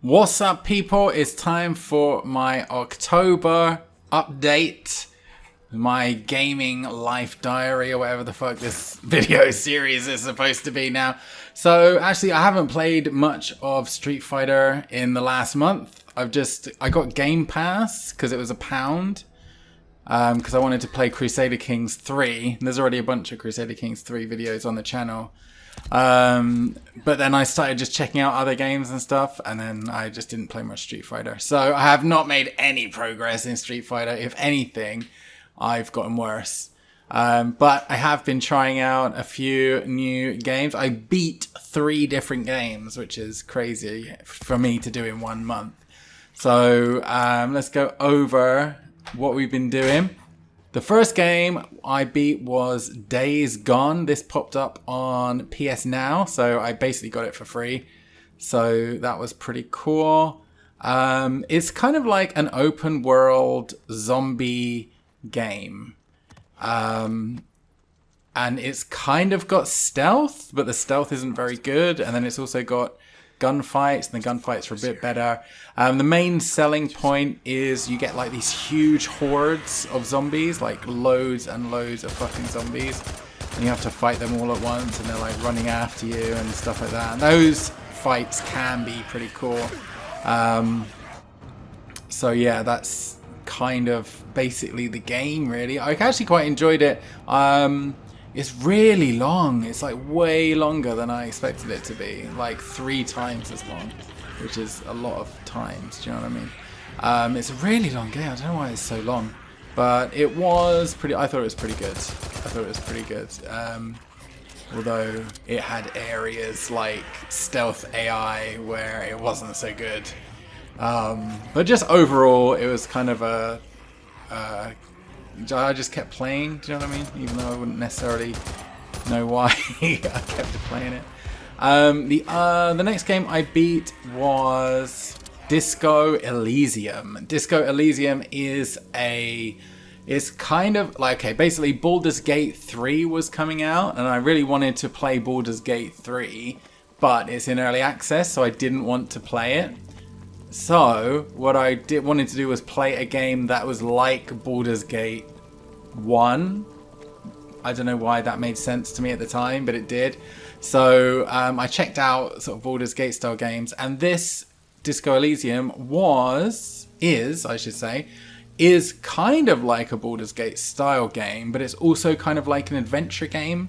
What's up, people? It's time for my October update. My gaming life diary, or whatever the fuck this video series is supposed to be now. So actually, I haven't played much of Street Fighter in the last month. I got Game Pass because it was £1. Because I wanted to play Crusader Kings 3. And there's already a bunch of Crusader Kings 3 videos on the channel. But then I started just checking out other games and stuff, and then I just didn't play much Street Fighter. So I have not made any progress in Street Fighter. If anything, I've gotten worse. But I have been trying out a few new games. I beat 3 different games, which is crazy for me to do in 1 month. So let's go over what we've been doing. The first game I beat was Days Gone. This popped up on PS Now, so I basically got it for free. So that was pretty cool. It's kind of like an open world zombie game. And it's kind of got stealth, but the stealth isn't very good. And then it's also got gunfights, and the gunfights are a bit better. The main selling point is you get like these huge hordes of zombies, like loads and loads of fucking zombies, and you have to fight them all at once, and they're like running after you and stuff like that. And those fights can be pretty cool. So yeah, that's kind of basically the game, really. I actually quite enjoyed it. It's really long. It's like way longer than I expected it to be. Like 3 times as long, which is a lot of times. Do you know what I mean? It's a really long game. I don't know why it's so long, but it was pretty. I thought it was pretty good. Although it had areas like stealth AI where it wasn't so good. But just overall, it was kind of a. I just kept playing, do you know what I mean? Even though I wouldn't necessarily know why I kept playing it. The next game I beat was Disco Elysium. Disco Elysium is kind of like, okay, basically Baldur's Gate 3 was coming out, and I really wanted to play Baldur's Gate 3, but it's in early access, so I didn't want to play it. So what I wanted to do was play a game that was like Baldur's Gate 1. I don't know why that made sense to me at the time, but it did. So I checked out sort of Baldur's Gate style games, and this Disco Elysium is kind of like a Baldur's Gate style game, but it's also kind of like an adventure game.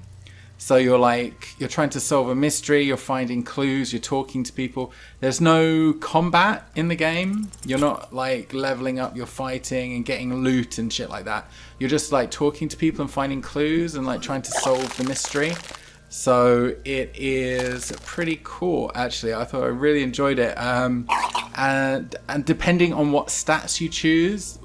So you're trying to solve a mystery, you're finding clues, you're talking to people. There's no combat in the game. You're not like leveling up, you're fighting and getting loot and shit like that. You're just like talking to people and finding clues and like trying to solve the mystery. So it is pretty cool, actually. I thought I really enjoyed it. And depending on what stats you choose,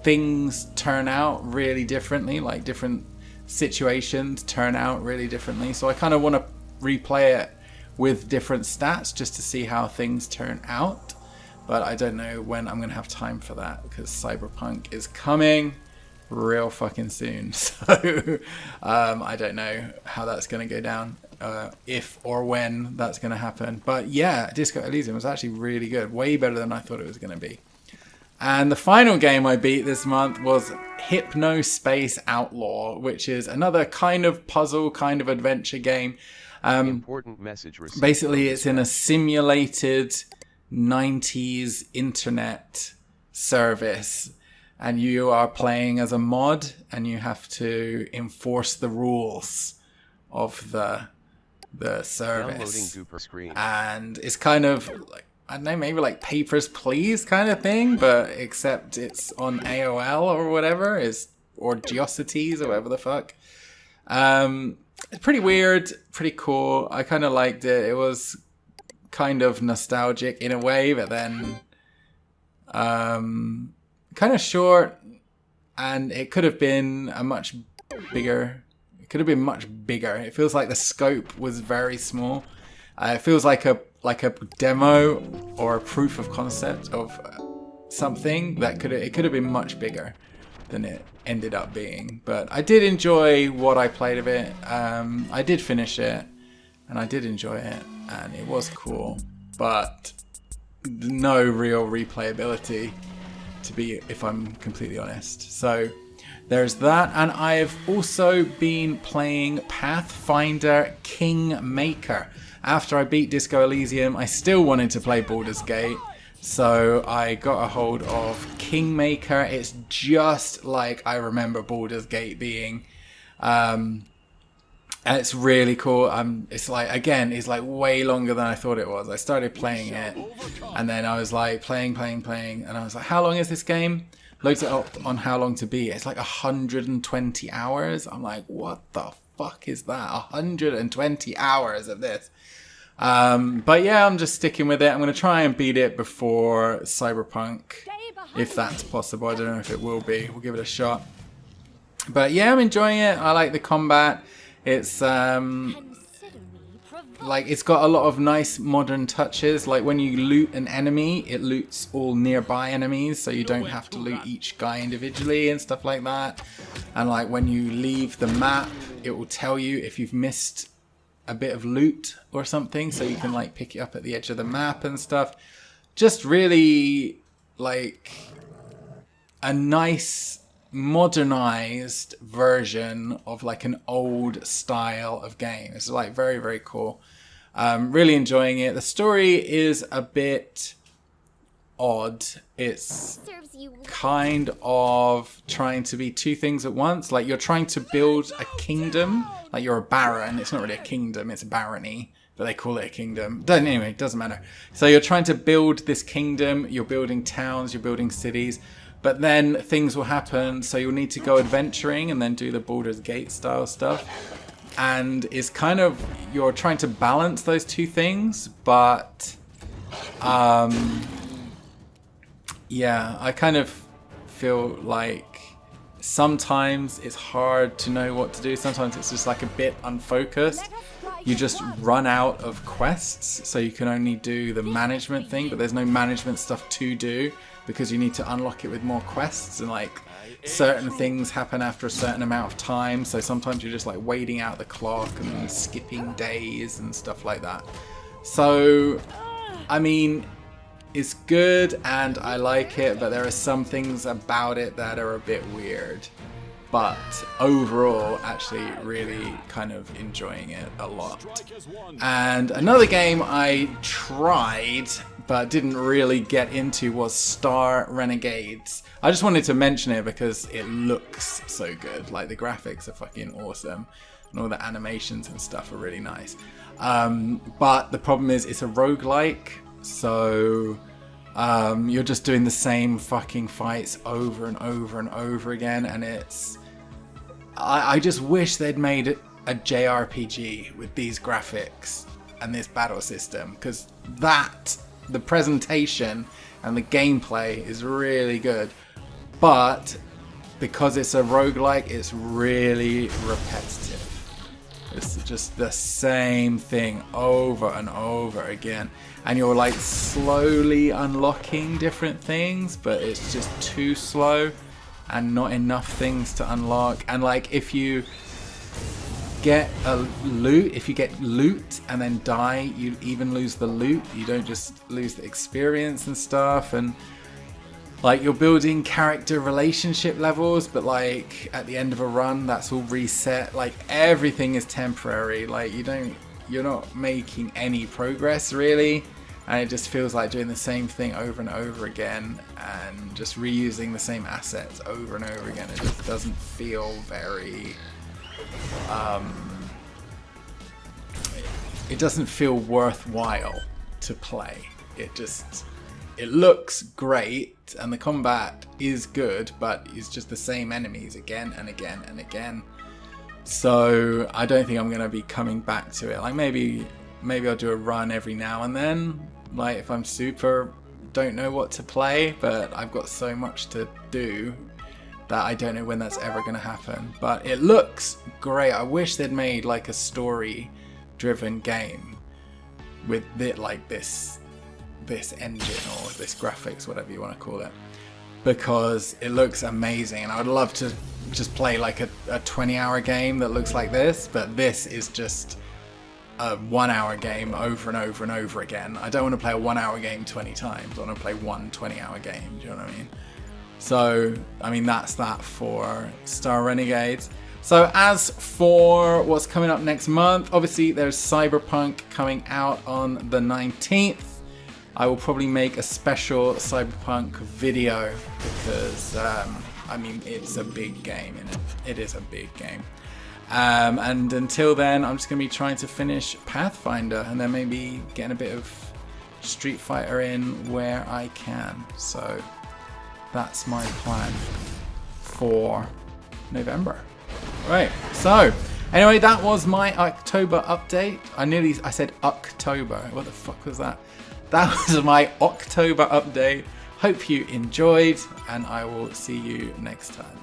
things turn out really differently, like different situations turn out really differently. So I kind of want to replay it with different stats just to see how things turn out, but I don't know when I'm gonna have time for that because Cyberpunk is coming real fucking soon. So I don't know how that's gonna go down, if or when that's gonna happen. But yeah, Disco Elysium was actually really good, way better than I thought it was gonna be. And the final game I beat this month was Hypnospace Outlaw, which is another kind of puzzle, kind of adventure game. Important message received. Basically, it's in a simulated 90s internet service, and you are playing as a mod, and you have to enforce the rules of the service. Downloading Gooper screen. And it's kind of like, I don't know, maybe like Papers, Please kind of thing, but except it's on AOL or whatever, or Geocities or whatever the fuck. It's pretty weird, pretty cool. I kind of liked it. It was kind of nostalgic in a way, but then kind of short, and it could have been much bigger. It could have been much bigger. It feels like the scope was very small. It feels like a demo or a proof of concept of something that could have been much bigger than it ended up being. But I did enjoy what I played of it. I did finish it, and I did enjoy it, and it was cool. But no real replayability, if I'm completely honest. So there's that, and I've also been playing Pathfinder Kingmaker. After I beat Disco Elysium, I still wanted to play Baldur's Gate, so I got a hold of Kingmaker. It's just like I remember Baldur's Gate being. And it's really cool. It's like, again, it's like way longer than I thought it was. I started playing it, and then I was like playing, and I was like, how long is this game? Loads it up on how long to beat. It's like 120 hours. I'm like, what the fuck is that? 120 hours of this. But yeah, I'm just sticking with it. I'm going to try and beat it before Cyberpunk, if that's possible. I don't know if it will be. We'll give it a shot. But yeah, I'm enjoying it. I like the combat. It's like it's got a lot of nice modern touches. Like when you loot an enemy, it loots all nearby enemies, so you don't have to loot each guy individually and stuff like that. And like when you leave the map, it will tell you if you've missed a bit of loot or something, so you can like pick it up at the edge of the map and stuff. Just really like a nice modernized version of like an old style of game. It's like very, very cool. Really enjoying it. The story is a bit odd. It's kind of trying to be two things at once. Like you're trying to build a kingdom. Like you're a baron. It's not really a kingdom, it's a barony, but they call it a kingdom. Anyway, it doesn't matter. So you're trying to build this kingdom. You're building towns, you're building cities. But then things will happen, so you'll need to go adventuring and then do the Baldur's Gate style stuff. And it's kind of, you're trying to balance those two things, but yeah, I kind of feel like sometimes it's hard to know what to do. Sometimes it's just like a bit unfocused. You just run out of quests, so you can only do the management thing, but there's no management stuff to do, because you need to unlock it with more quests, and like certain things happen after a certain amount of time, so sometimes you're just like waiting out the clock and skipping days and stuff like that. So I mean, it's good and I like it, but there are some things about it that are a bit weird. But overall, actually really kind of enjoying it a lot. And another game I tried but didn't really get into was Star Renegades. I just wanted to mention it because it looks so good. Like the graphics are fucking awesome, and all the animations and stuff are really nice. But the problem is it's a roguelike, so you're just doing the same fucking fights over and over and over again, and it's... I just wish they'd made a JRPG with these graphics and this battle system, because the presentation and the gameplay is really good, but because it's a roguelike, it's really repetitive. It's just the same thing over and over again, and you're like slowly unlocking different things, but it's just too slow and not enough things to unlock. And like if you get loot and then die, you even lose the loot. You don't just lose the experience and stuff. And like you're building character relationship levels, but like at the end of a run, that's all reset. Like everything is temporary. Like you're not making any progress really. And it just feels like doing the same thing over and over again and just reusing the same assets over and over again. It just doesn't feel very... it doesn't feel worthwhile to play. It looks great and the combat is good, but it's just the same enemies again and again and again. So I don't think I'm going to be coming back to it. Like maybe I'll do a run every now and then, like if I'm super don't know what to play, but I've got so much to do that I don't know when that's ever going to happen. But it looks great. I wish they'd made like a story driven game with it, like this engine or this graphics, whatever you want to call it, because it looks amazing, and I would love to just play like a 20-hour game that looks like this, but this is just a 1 hour game over and over and over again. I don't want to play a 1 hour game 20 times. I want to play one 20-hour game. Do you know what I mean? So, I mean, that's that for Star Renegades. So as for what's coming up next month, obviously there's Cyberpunk coming out on the 19th. I will probably make a special Cyberpunk video because, I mean, it's a big game, and it is a big game. And until then, I'm just going to be trying to finish Pathfinder and then maybe getting a bit of Street Fighter in where I can. So that's my plan for November. Right, so anyway, that was my October update. I said October. What the fuck was that? That was my October update. Hope you enjoyed, and I will see you next time.